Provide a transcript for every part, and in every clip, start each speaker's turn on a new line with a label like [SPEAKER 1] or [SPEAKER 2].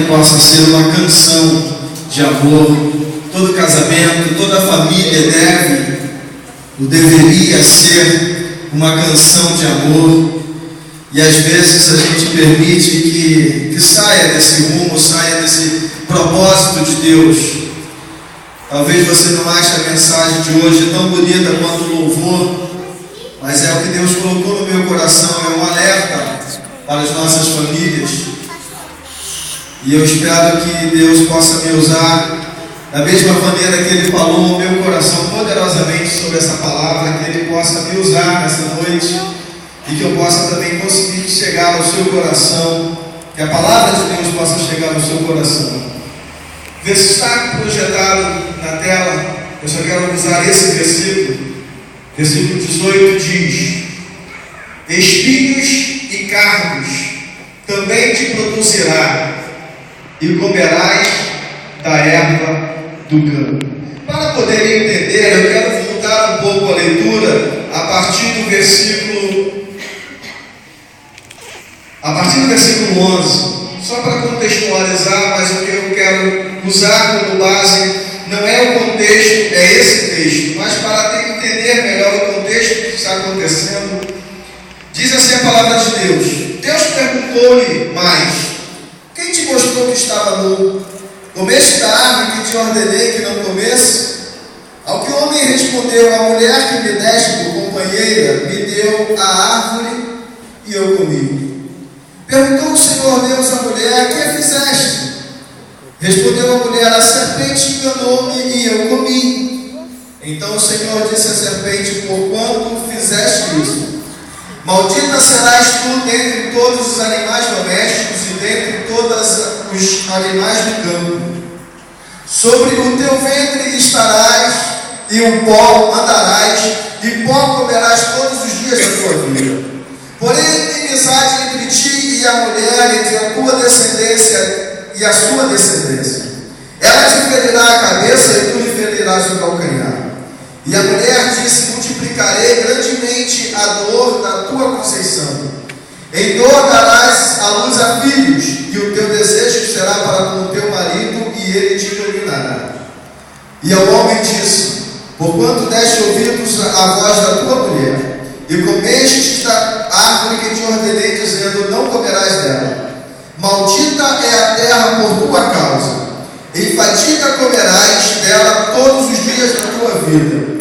[SPEAKER 1] possa ser uma canção de amor. Todo casamento, toda família deveria ser uma canção de amor. E às vezes a gente permite que saia desse rumo, saia desse propósito de Deus. Talvez você não ache a mensagem de hoje tão bonita quanto o louvor, mas é o que Deus colocou no meu coração, é um alerta para as nossas famílias. E eu espero que Deus possa me usar da mesma maneira que Ele falou no meu coração poderosamente sobre essa palavra, que Ele possa me usar nessa noite e que eu possa também conseguir chegar ao seu coração, que a palavra de Deus possa chegar ao seu coração. Está projetado na tela, eu só quero usar esse versículo. Versículo 18 diz: espinhos e cardos também te produzirá, e comerás da erva do campo. Para poder entender, eu quero voltar um pouco a leitura a partir do versículo 11, só para contextualizar, mas o que eu quero usar como base não é o contexto, é esse texto, mas para entender melhor o contexto que está acontecendo. Diz assim a palavra de Deus: Deus perguntou-lhe mais: quem te mostrou que estava nu? Comeste da árvore que te ordenei que não comesse? Ao que o homem respondeu: a mulher que me deste por companheira me deu a árvore e eu comi. Perguntou o Senhor Deus à mulher: que fizeste? Respondeu a mulher: a serpente enganou-me e eu comi. Então o Senhor disse à serpente: porquanto fizeste isso? Maldita serás tu dentre todos os animais domésticos e dentre todos os animais do campo. Sobre o teu ventre estarás, e o pó andarás, e pó comerás todos os dias da tua vida. Porém, inimizade entre ti e a mulher, entre a tua descendência e a sua descendência. Ela te ferirá a cabeça e tu lhe ferirás o calcanhar. E a mulher disse: multiplicarei grandemente a dor da tua conceição. Em dor darás à luz a filhos, e o teu desejo será para com o teu marido, e ele te dominará. E ao homem disse: porquanto deste ouvidos à voz da tua mulher, e comeste da árvore que te ordenei, dizendo: não comerás dela. Maldita é a terra por tua causa. Em fadiga comerás dela todos os dias da tua vida.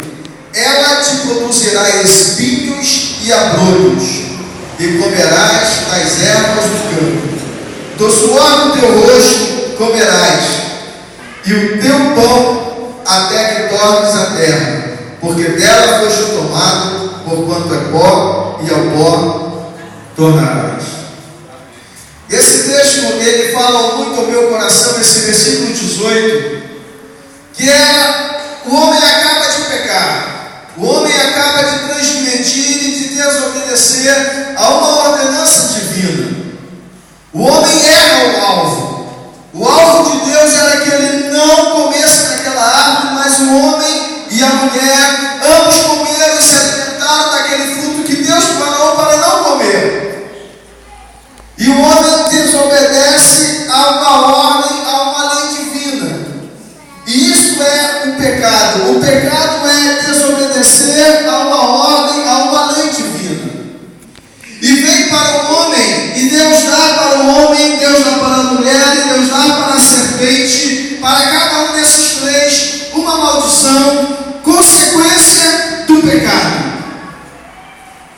[SPEAKER 1] Ela te produzirá espinhos e abrolhos, e comerás das ervas do campo. Do suor do teu rosto comerás, e o teu pão até que tornes a terra, porque dela foste tomado, porquanto é pó, e ao pó tornarás. Esse texto, ele fala muito ao meu coração, esse versículo 18, que é: o homem acaba de pecar, o homem acaba de transgredir e de desobedecer a uma ordenança divina. O homem erra o alvo. O alvo de Deus era que ele não comesse daquela árvore, mas o homem e a mulher ambos comeram e se alimentaram daquele fruto que Deus falou para não comer. E o homem desobedece a uma ordem, a uma lei divina. E isso é o pecado. O pecado é desobedecer a uma ordem, a uma lei divina. E vem para o homem, e Deus dá para o homem, Deus dá para a mulher, e Deus dá para a serpente, para cada um desses três, uma maldição, consequência do pecado.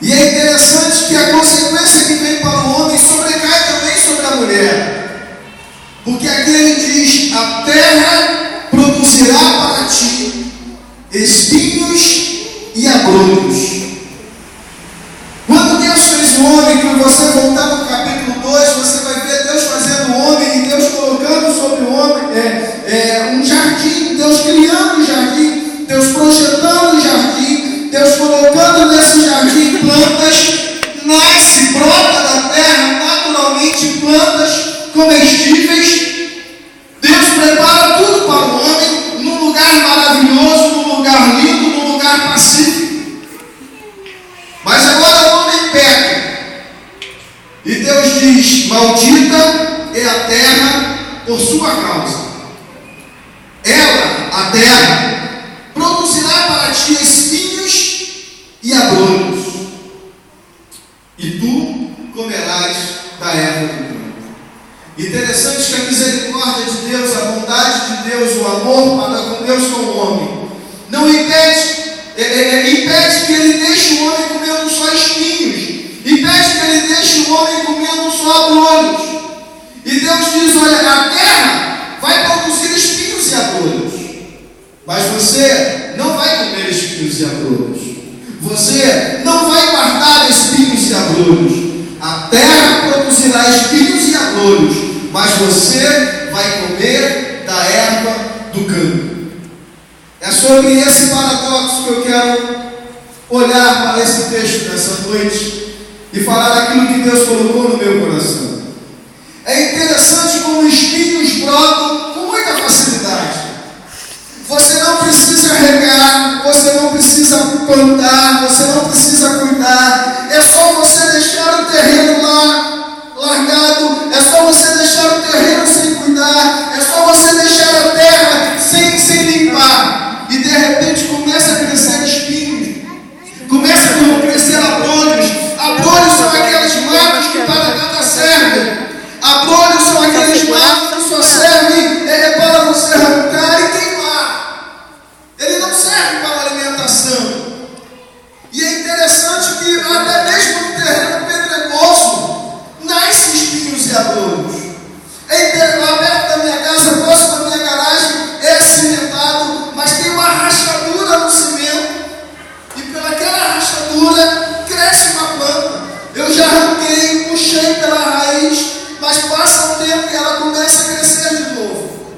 [SPEAKER 1] E é interessante que a consequência que vem para o homem sobrecai também sobre a mulher. Porque aqui ele diz: a terra produzirá para ti espinhos e abrolhos. Quando Deus fez o homem, que você voltar no capítulo 2, você vai ver Deus fazendo o homem e Deus colocando sobre o homem um jardim, Deus criando um jardim, Deus projetando um jardim, Deus colocando nesse jardim plantas, nasce, brota da terra naturalmente plantas comestíveis. Deus prepara tudo para o homem num lugar maravilhoso, num lugar lindo, num lugar pacífico. Mas agora o homem peca. E Deus diz: maldita é a terra
[SPEAKER 2] por sua causa. Ela, a terra, produzirá para ti espinhos e abrolhos, e tu comerás da erva do campo. Interessante que a misericórdia de Deus, a bondade de Deus, o amor para com Deus com o homem, não impede que ele deixe o homem comendo só espinhos, impede que ele deixe o homem comendo só abrolhos. E Deus diz: olha, a terra vai produzir espinhos e abrolhos, mas você não vai comer espinhos e abrolhos, você não vai guardar espinhos e abrolhos. A terra produzirá espinhos e abrolhos, mas você vai comer da erva do campo. É sobre esse paradoxo que eu quero olhar para esse texto nessa noite e falar aquilo que Deus colocou no meu coração. É interessante como espinhos brotam com muita facilidade. Você não precisa regar, você não precisa plantar, você não precisa cuidar. É só você deixar o terreno lá largado, é só você deixar o terreno sem cuidar, é só você deixar a terra sem limpar. E de repente começa a crescer espinhos, começa a crescer abrolhos. Abrolhos são aqueles matos que para nada servem. Abrolhos são aqueles matos que só servem para você arrancar e queimar. Ele não serve para alimentação. E é interessante que até mesmo no terreno pedregoso nascem espinhos e abrolhos. Lá perto da minha casa, próximo da minha garagem, é cimentado, mas tem uma rachadura no cimento. E pelaquela rachadura cresce uma planta. Eu já arranquei, puxei pela raiz, mas passa um tempo e ela começa a crescer de novo.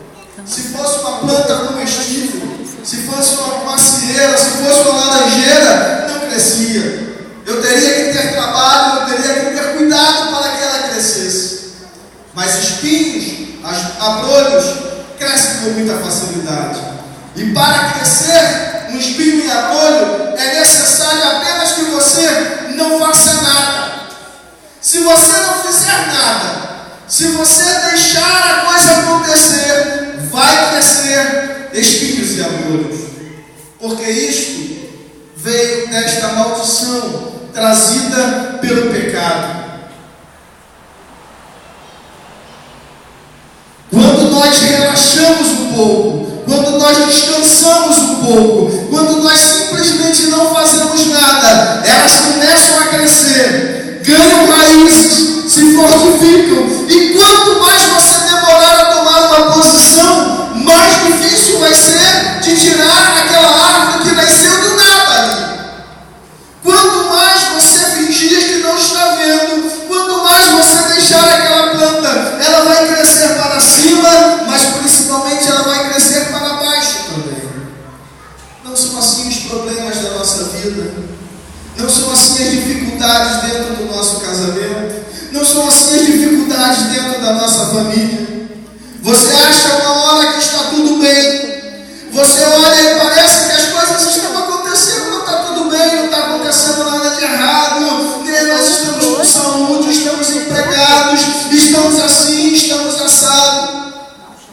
[SPEAKER 2] Se fosse uma planta comestível, se fosse uma macieira, se fosse uma laranjeira, não crescia. Eu teria que ter trabalho, eu teria que ter cuidado para que ela crescesse. Mas espinhos, abrolhos, crescem com muita facilidade. E para crescer um espinho e abrolho, é necessário apenas que você não faça nada. Se você não fizer nada, se você deixar a coisa acontecer, vai crescer espinhos e abrolhos. Porque isto veio desta maldição trazida pelo pecado. Quando nós relaxamos um pouco, quando nós descansamos um pouco, quando nós simplesmente não fazemos nada, elas começam a crescer, ganham raízes, se fortificam, e quanto mais você demorar a tomar uma posição, mais difícil vai ser de tirar aquela árvore que nasceu do nada ali. Quanto mais você fingir que não está vendo, quanto mais você deixar aquela planta, ela vai crescer para cima, mas principalmente ela vai crescer para baixo também. Não são assim os problemas da nossa vida, não são assim as dificuldades dentro do nosso casamento, não são assim as dificuldades dentro da nossa família. Você acha uma hora que está tudo bem, você olha e parece que as coisas estão acontecendo, não está tudo bem, não está acontecendo nada de errado, nós estamos com saúde, estamos empregados, estamos assim, estamos assados.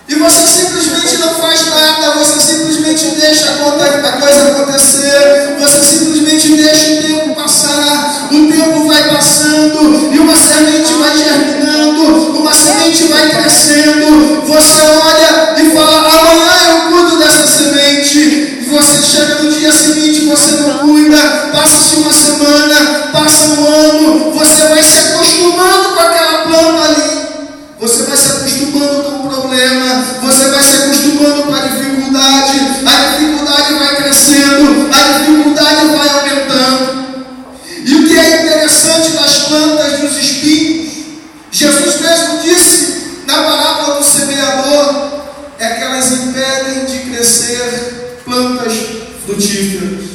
[SPEAKER 2] E você simplesmente não faz nada, você simplesmente deixa a coisa acontecer, você simplesmente deixa o tempo passar, o tempo vai passando, e uma semente vai germinando, uma semente vai crescendo, você olha e fala, amanhã eu cuido dessa semente, e você chega no dia seguinte, você não cuida, passa-se uma semana, passa um ano, você vai se acostumando com aquela planta ali, você vai se acostumando com o problema, você vai se acostumando com a dificuldade vai crescendo, a dificuldade vai aumentando. E o que é interessante das plantas dos espinhos, Jesus mesmo disse na parábola do semeador, é que elas impedem de crescer plantas frutíferas.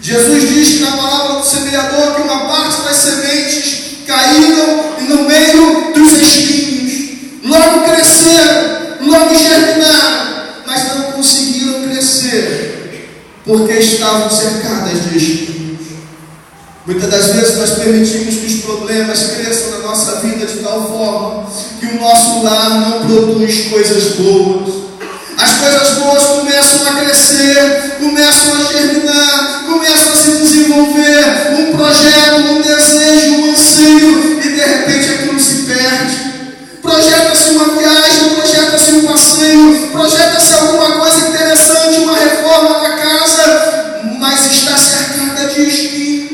[SPEAKER 2] Jesus diz que na parábola do semeador que uma parte das sementes caíram no meio dos espinhos, logo cresceram, logo germinaram, mas não conseguiram crescer, porque estavam cercadas de espinhos. Muitas das vezes nós permitimos que os problemas cresçam na nossa vida de tal forma que o nosso lar não produz coisas boas. As coisas boas começam a crescer, começam a germinar, começam a se desenvolver, um projeto, um desejo, um anseio, e de repente aquilo se perde. Projeta-se uma viagem, projeta-se um passeio, projeta-se alguma coisa interessante, uma reforma na casa, mas está cercada de espinhos.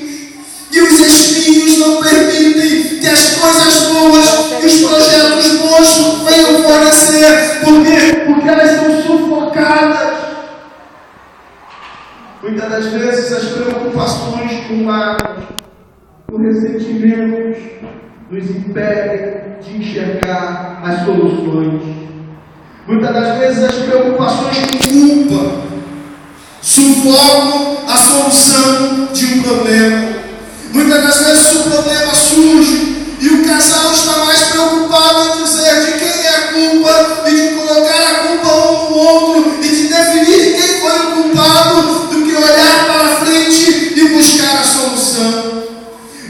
[SPEAKER 2] E os espinhos não permitem que as coisas boas, que os projetos bons venham florescer. Por quê? Porque elas estão sufocadas. Muitas das vezes as preocupações com mágoas, com ressentimentos, nos impedem de enxergar as soluções. Muitas das vezes as preocupações com culpa sufocam a solução de um problema. Muitas das vezes o problema surge e o casal está mais preocupado em dizer de quem é a culpa e de colocar a culpa um no outro e de definir quem foi o culpado do que olhar para frente e buscar a solução.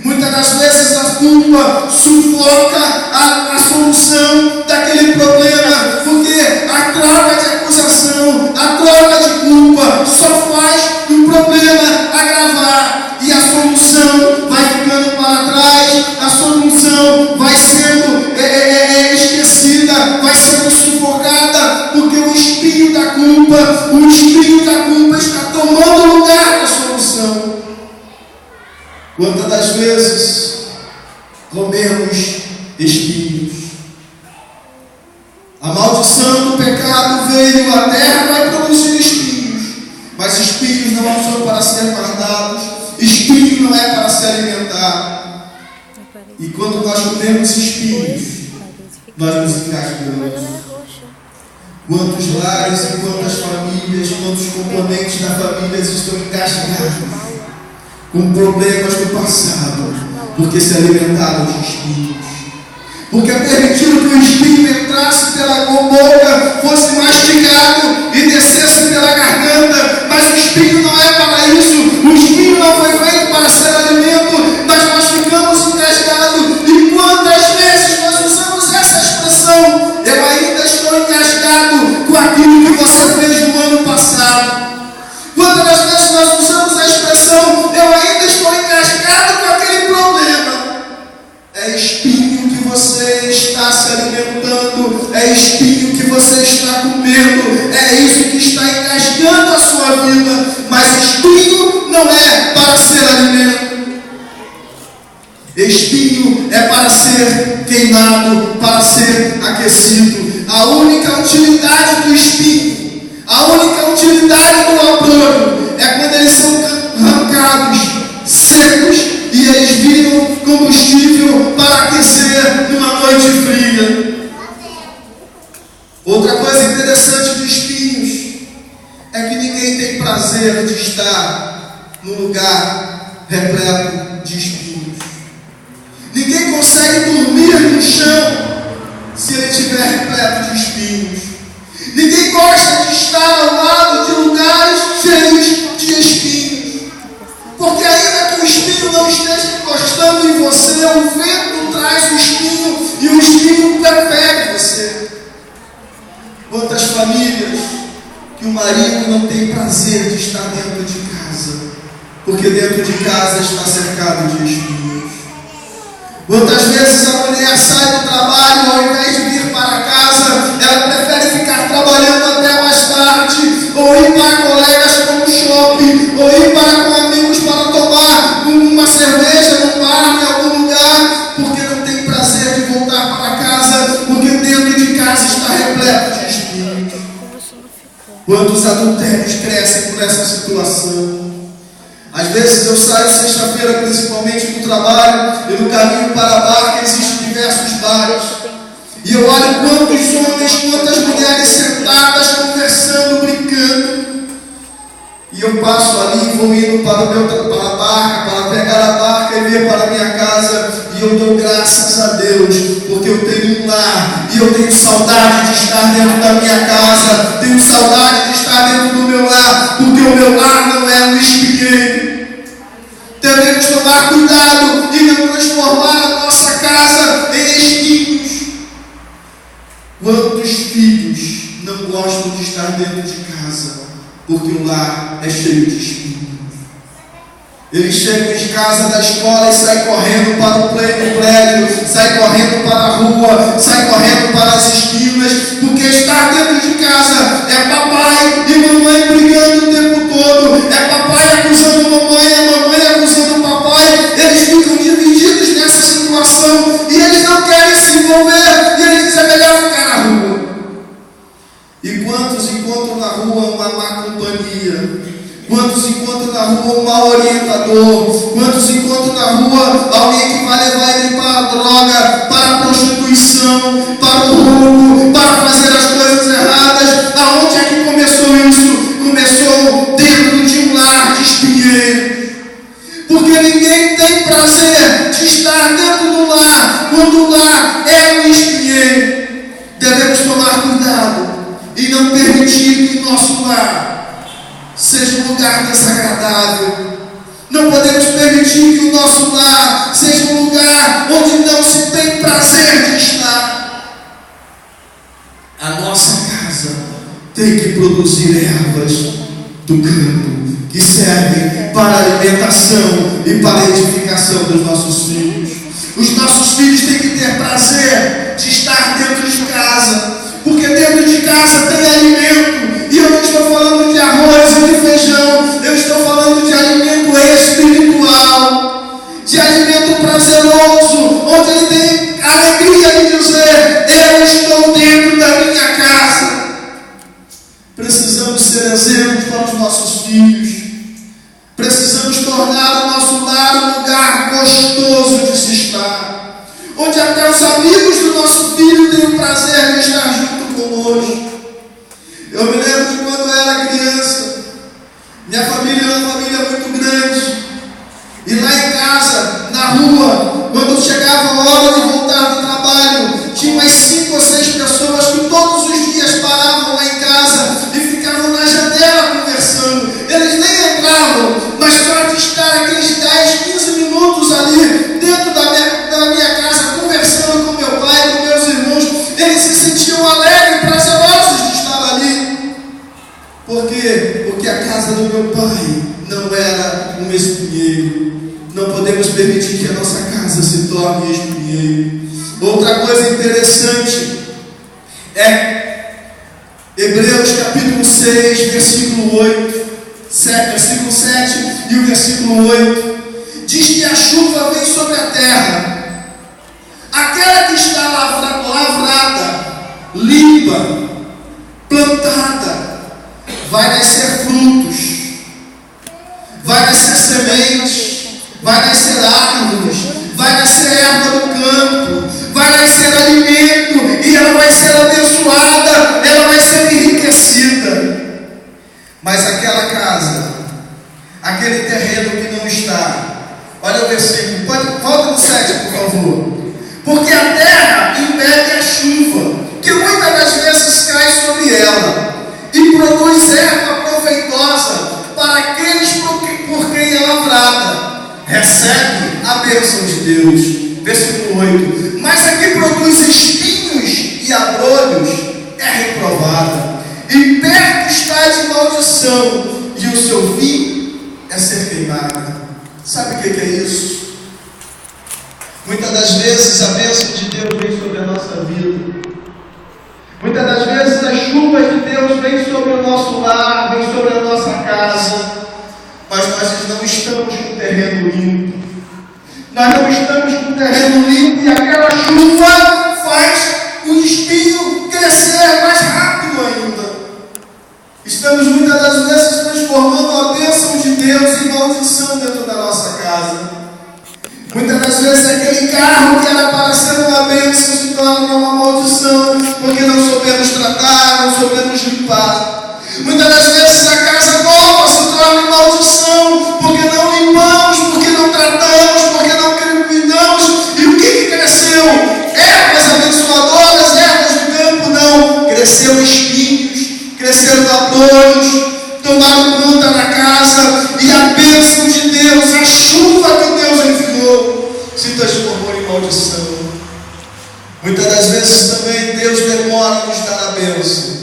[SPEAKER 2] Muitas das vezes a culpa sufoca a solução daquele problema, porque a troca de acusação, a troca de culpa só faz o problema agravar e a solução vai ficando para trás, a solução vai sendo esquecida, vai sendo sufocada, porque o espinho da culpa está tomando lugar da solução. Quantas das vezes comemos espinhos? A maldição do pecado veio, a terra vai produzir espinhos, mas espinhos não são para ser guardados, espinho não é para se alimentar. E quando nós comemos espinhos, nós nos engasgamos. Quantos lares e quantas famílias, quantos componentes da família estão engasgados com problemas do passado, porque se alimentaram de espinhos, porque permitiram que o espinho entrasse pela boca, fosse mastigado e descesse pela garganta, mas o espinho não é para isso, o espinho não foi feito para ser alimento, mas nós ficamos engasgados. E quantas vezes nós usamos essa expressão: eu ainda estou engasgado com aquilo que você fez no ano passado. Quantas das vezes nós usamos a expressão: eu ainda estou engasgado com aquele problema? É espinho que você está se alimentando, é espinho que você está comendo, é isso que está engasgando a sua vida, mas espinho não é para ser alimento. Espinho é para ser queimado, para ser aquecido. A única utilidade do espinho, a única utilidade do abrolho é quando eles são arrancados, secos, e eles viram combustível para aquecer numa noite fria. Outra coisa interessante dos espinhos é que ninguém tem prazer de estar num lugar repleto de espinhos. Ninguém consegue dormir no chão se ele estiver repleto de espinhos. Ninguém gosta de estar ao lado de lugares cheios de espinhos. Porque ainda que o espinho não esteja encostando em você, o vento traz o espinho e o espinho prefere você. Quantas famílias que o marido não tem prazer de estar dentro de casa, porque dentro de casa está cercado de espinhos. Quantas vezes a mulher sai do trabalho, ao invés de vir para casa, ela prefere ficar trabalhando até mais tarde, ou ir para colegas para um shopping, ou ir para com amigos para tomar uma cerveja num bar, em algum lugar, porque não tem prazer de voltar para casa, porque dentro de casa está repleto de espinhos. Quantos adultérios crescem por essa situação? Às vezes eu saio sexta-feira, principalmente do trabalho, e no caminho para a barca existem diversos bares. E eu olho quantos homens, quantas mulheres sentadas, conversando, brincando. E eu passo ali, vou indo para a barca, para pegar a barca e vir para a minha casa. E eu dou graças a Deus, porque eu tenho um lar. E eu tenho saudade de estar dentro da minha casa. Tenho saudade de estar dentro do meu lar, porque o meu lar não é um espinheiro. Também devemos tomar cuidado e não transformar a nossa casa em espinhos. Quantos filhos não gostam de estar dentro de casa, porque o lar é cheio de espinhos? Eles chegam de casa da escola e saem correndo para o prédio, saem correndo para a rua, saem correndo para as esquinas, porque estar dentro de casa é papai e mamãe brigando o tempo todo, é papai acusando mamãe, é mamãe acusando papai. Eles ficam divididos nessa situação e eles não querem se envolver, e eles dizem: é melhor ficar na rua. E quantos encontram na rua uma má companhia? Quantos encontram na rua um mau orientador? Quantos encontram na rua alguém que vai levar ele para a droga, para a prostituição, para o roubo, para fazer as coisas erradas? Aonde é que começou isso? Começou dentro de um lar de espinheiro. Porque ninguém tem prazer de estar dentro do lar, quando o lar é um espinheiro. Devemos tomar cuidado e não permitir que o nosso lar seja um lugar desagradável. Não podemos permitir que o nosso lar seja um lugar onde não se tem prazer de estar. A nossa casa tem que produzir ervas do campo, que servem para a alimentação e para a edificação dos nossos filhos. Os nossos filhos têm que ter prazer de estar dentro de casa, porque dentro de casa tem alimento. E eu não estou falando de arroz e de feijão, eu estou falando de alimento espiritual, de alimento prazeroso, onde ele tem alegria de dizer: eu estou dentro da minha casa. Precisamos ser exemplos para os nossos filhos. Precisamos tornar o nosso lar um lugar gostoso de se estar, onde até os amigos do nosso filho têm o prazer de estar junto conosco. Eu me lembro de quando eu era criança. Minha família é uma família muito grande. E lá em casa, na rua, quando chegava a hora de voltar do trabalho, tinha umas 5 ou 6 pessoas que todos os dias paravam lá em casa e ficavam na janela conversando. Eles nem entravam, mas só de estar aqueles 10, 15 minutos ali dentro da minha casa, conversando com meu pai, com meus irmãos, eles se sentiam alegres, prazerosos de estar ali. Por quê? Porque a casa do meu pai não era um espinheiro. Não podemos permitir que a nossa casa se torne espinheiro. Outra coisa interessante é Hebreus capítulo 6, versículo 8, versículo 7 e o versículo 8. Diz que a chuva vem sobre a terra. Aquela que está lavrada, limpa, plantada, vai nascer frutos, vai nascer sementes, vai nascer árvores, vai nascer erva do campo, vai nascer alimento, e ela vai ser abençoada, ela vai ser enriquecida. Mas aquela casa, aquele terreno que não está, olha o versículo, volta no 7, por favor. Porque a terra impede a chuva, que muitas das vezes cai sobre ela, e produz erva proveitosa para aqueles por quem é lavrada. Recebe a bênção de Deus. Versículo 8. Mas a que produz espinhos e abrolhos é reprovada, e perto está de maldição, e o seu fim é ser queimada. Sabe o que é isso? Muitas das vezes a bênção de Deus vem sobre a nossa vida. Muitas das vezes as chuvas de Deus vêm sobre o nosso lar, vêm sobre a nossa casa, mas nós não estamos com o terreno limpo. Nós não estamos com o terreno limpo, e aquela chuva faz o espinho crescer mais rápido ainda. Estamos muitas das vezes transformando a bênção de Deus em maldição dentro da nossa casa. Muitas das vezes aquele carro que era para ser uma bênção se torna uma maldição, porque não soubemos tratar, não soubemos limpar. Muitas das vezes a casa nova se torna uma maldição, porque não limpamos, porque não tratamos, porque não cuidamos. E o que cresceu? Ervas abençoadoras, ervas do campo? Não. Cresceu espinhos, cresceram abrolhos, tomaram conta da casa, e a bênção de Deus, a chuva que
[SPEAKER 1] bênção.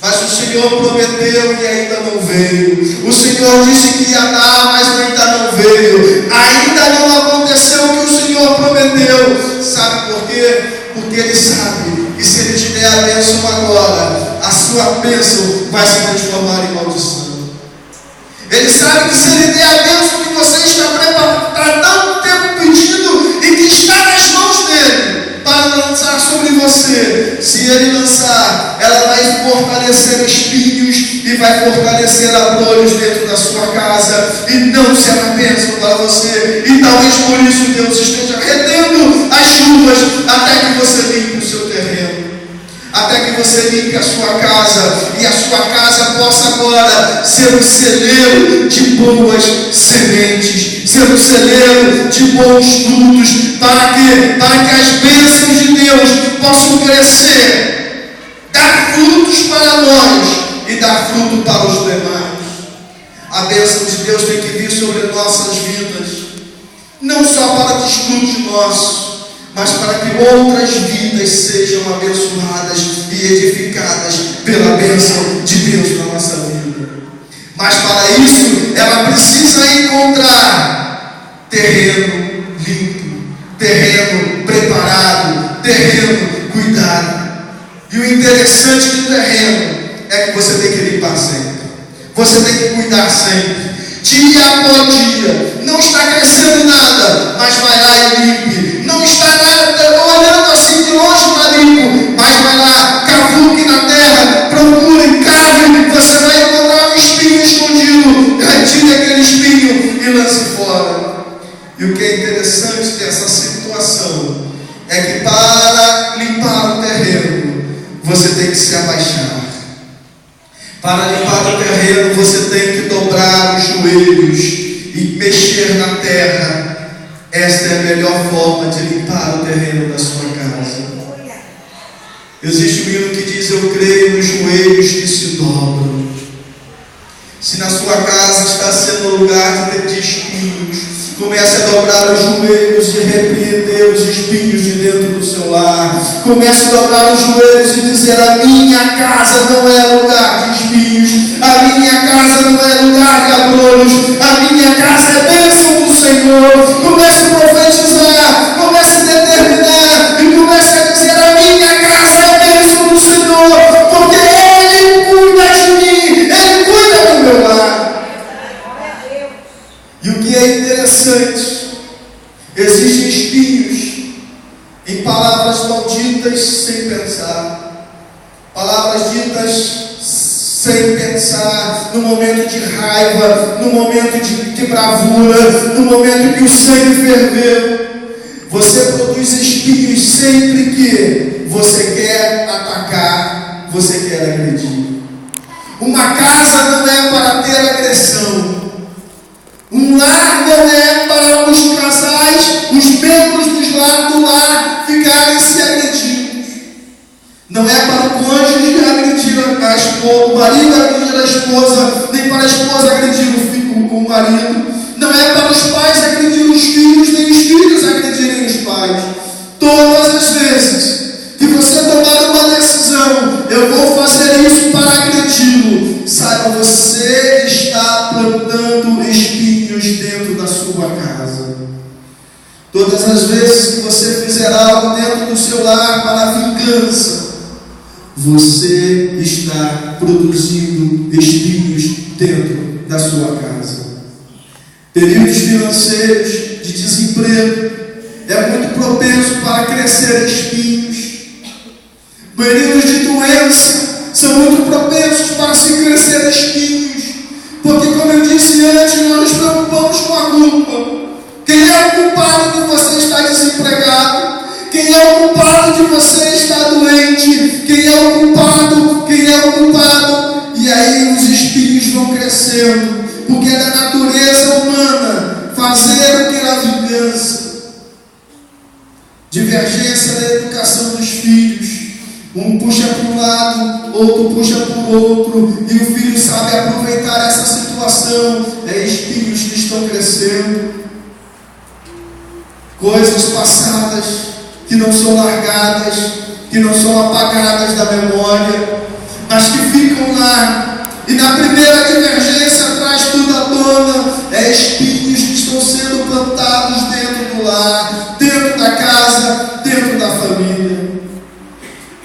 [SPEAKER 1] Mas o Senhor prometeu e ainda não veio. O Senhor disse que ia dar, mas ainda não veio. Ainda não aconteceu o que o Senhor prometeu. Sabe por quê? Porque Ele sabe que se Ele te der a bênção agora, a sua bênção vai se transformar em maldição. Ele sabe que se Ele der a bênção que você está tanto tempo pedindo e que está nas mãos dEle para lançar sobre você, se Ele lançar, ela vai fortalecer espinhos e vai fortalecer abrolhos dentro da sua casa e não será bênção para você. E talvez por isso Deus esteja retendo as chuvas até que você limpe o seu terreno, até que você limpe a sua casa e a sua casa possa agora ser um celeiro de boas sementes, ser um celeiro de bons frutos, para que as bênçãos de Deus possam crescer, dar frutos para nós e dar fruto para os demais. A bênção de Deus tem que vir sobre nossas vidas, não só para desfrute nosso, mas para que outras vidas sejam abençoadas e edificadas pela bênção de Deus na nossa vida. Mas para isso, ela precisa encontrar terreno limpo, terreno preparado, terreno cuidado. E o interessante do terreno é que você tem que limpar sempre, você tem que cuidar sempre. Dia após dia, não está crescendo nada, mas vai lá e limpe. Não está nada, olhando assim de longe para limpo, mas vai lá, cavuque na terra, procure, cave, você vai encontrar um espinho escondido, retire aquele espinho e lance fora. E o que é interessante dessa situação é que para limpar o terreno, você tem que se abaixar. Para limpar o terreno, você tem que dobrar os joelhos e mexer na terra. Esta é a melhor forma de limpar o terreno da sua casa. Existe um hino que diz: eu creio nos joelhos que se dobram. Se na sua casa está sendo lugar de espinhos, comece a dobrar os joelhos e repreender os espinhos de dentro do seu lar. Comece a dobrar os joelhos e dizer: a minha casa não é lugar de espinhos, a minha casa não é lugar de abrolhos, a minha casa é bênção do Senhor. Comece a profetizar, comece a determinar e comece a dizer: a minha casa é bênção do Senhor, porque Ele cuida de mim, Ele cuida do meu lar. E o que é interessante, existem espinhos em palavras malditas sem pensar, palavras ditas sem pensar, no momento de raiva, no momento de bravura, no momento que o sangue ferveu. Você produz espinhos sempre que você quer atacar, você quer agredir. Uma casa não é para ter agressão. Um lar não é para os casais, os membros do lar ficarem se agredindo. Não é para o cônjuge agredir a esposa, o marido agredir a esposa, nem para a esposa agredir o marido. Não é para os pais agredir os filhos, nem os filhos agredirem os pais. Todas as vezes que você tomar uma decisão, eu vou fazer isso para agredi-lo, saiba, você está plantando espinhos dentro da sua casa. Todas as vezes que você fizer algo dentro do seu lar para a vingança, você está produzindo espinhos dentro da sua casa. Períodos financeiros de desemprego é muito propenso para crescer espinhos. Períodos de doença são muito propensos para se crescer espinhos, porque, como eu disse antes, nós nos preocupamos com a culpa. Quem é o culpado de você estar desempregado? Quem é o culpado de você estar doente? Quem é o culpado? Quem é o culpado? E aí os espinhos vão crescendo, porque é da natureza humana fazer o que é a vingança. Divergência da educação dos filhos. Um puxa para um lado, outro puxa para o outro, e o filho sabe aproveitar essa situação. É espinhos que estão crescendo. Coisas passadas que não são largadas,
[SPEAKER 2] que não são apagadas da memória, mas que ficam lá, e na primeira divergência traz tudo à tona. É espinhos que estão sendo plantados dentro do lar, dentro da casa, dentro da família.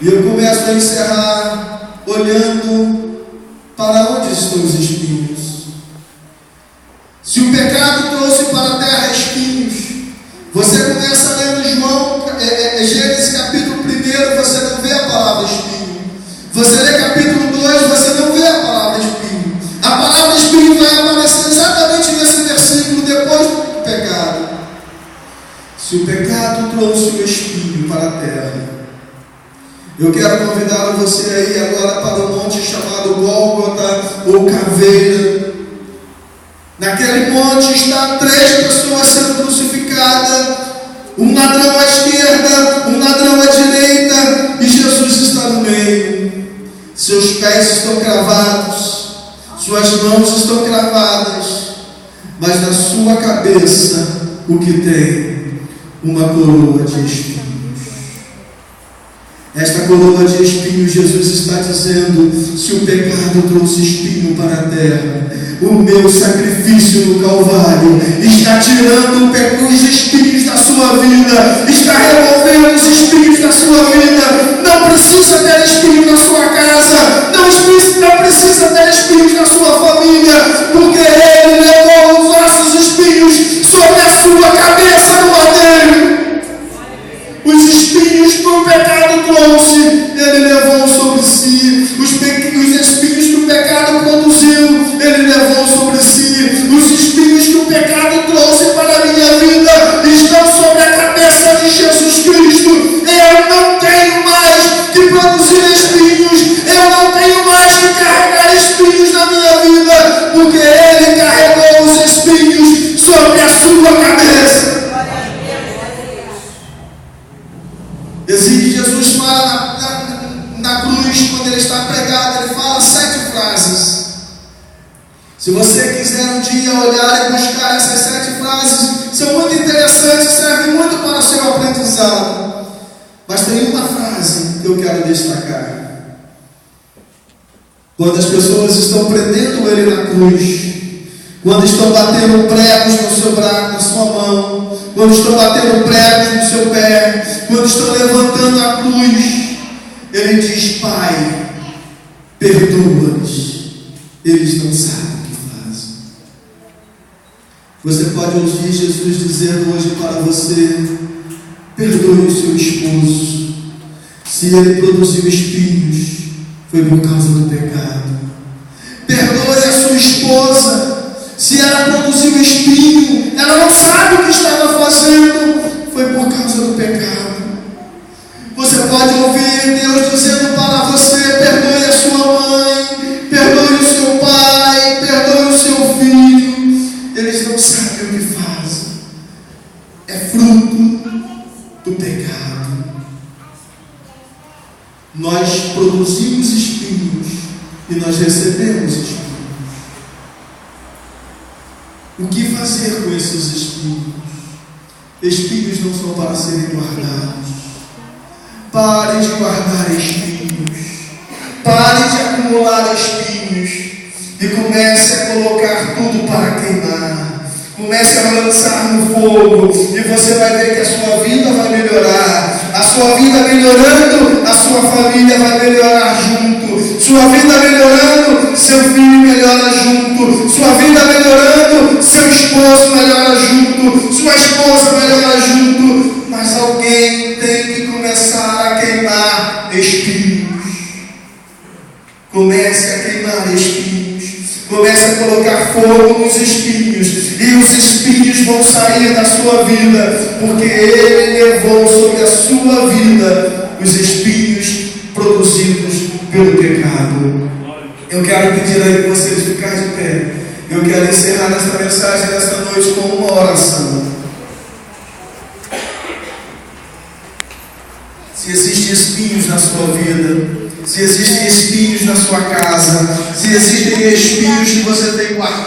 [SPEAKER 2] E eu começo a encerrar olhando para onde estão os espinhos. Se o pecado trouxe para a terra espinhos, você começa lendo Gênesis capítulo 1, você não vê a palavra espinho. Você lê capítulo 2, você não vê a palavra espinho. A palavra espinho vai aparecer exatamente nesse versículo depois do pecado. Se o pecado trouxe o espinho para a terra, eu quero convidar você aí agora para o monte chamado Gólgota ou Caveira. Naquele monte estão 3 pessoas sendo crucificadas, um ladrão à esquerda, um ladrão à direita, e Jesus está no meio. Seus pés estão cravados, suas mãos estão cravadas, mas na sua cabeça o que tem? Uma coroa de espinhos. Esta coroa de espinhos, Jesus está dizendo: se o pecado trouxe espinho para a terra, o meu sacrifício no Calvário está tirando os espinhos da sua vida, está removendo os espinhos da sua vida. Não precisa ter espinhos na sua casa, não precisa ter espinhos na sua família, porque Ele levou os nossos espinhos sobre a sua cabeça no madeiro. Os espinhos que o pecado trouxe, Ele levou sobre si. Os espinhos que o pecado produziu, Ele levou sobre si. Os espinhos que o pecado trouxe para a minha vida estão sobre a cabeça de Jesus Cristo. Eu não tenho mais que produzir espinhos, eu não tenho mais que carregar espinhos na minha vida, porque Ele carregou os espinhos sobre a sua cabeça. Jesus fala na cruz, quando Ele está pregado, Ele fala 7 frases. Se você quiser um dia olhar e buscar essas 7 frases, são muito interessantes, servem muito para o seu aprendizado. Mas tem uma frase que eu quero destacar. Quando as pessoas estão prendendo Ele na cruz, quando estão batendo pregos no seu braço, na sua mão, quando estão batendo pregos no seu pé, quando estão levantando a cruz, Ele diz: Pai, perdoa-os, eles não sabem o que fazem. Você pode ouvir Jesus dizendo hoje para você: perdoe o seu esposo. Se ele produziu espinhos, foi por causa do pecado. Perdoe a sua esposa. Se ela produziu espinho, ela não sabe o que estava fazendo, foi por causa do pecado. Você pode ouvir Deus dizendo para você: perdoe a sua mãe, perdoe o seu pai, perdoe o seu filho. Eles não sabem o que fazem. É fruto do pecado. Nós produzimos espinhos e nós recebemos espinhos. O que fazer com esses espinhos? Espinhos não são para serem guardados. Pare de guardar espinhos. Pare de acumular espinhos. E comece a colocar tudo para queimar. Comece a lançar no fogo. E você vai ver que a sua vida vai melhorar. A sua vida melhorando, a sua família vai melhorar junto. Sua vida melhorando, seu filho melhora junto. Sua vida melhorando, seu esposo melhora junto. Sua esposa melhora junto. Mas alguém tem que começar a queimar espinhos. Comece a queimar espinhos. Comece a colocar fogo nos espinhos. E os espinhos vão sair da sua vida, porque Ele levou sobre a sua vida os espinhos produzidos pelo pecado. Eu quero pedir aí que vocês ficarem de pé. Eu quero encerrar esta mensagem nesta noite com uma oração. Se existem espinhos na sua vida, se existem espinhos na sua casa, se existem espinhos que você tem guardado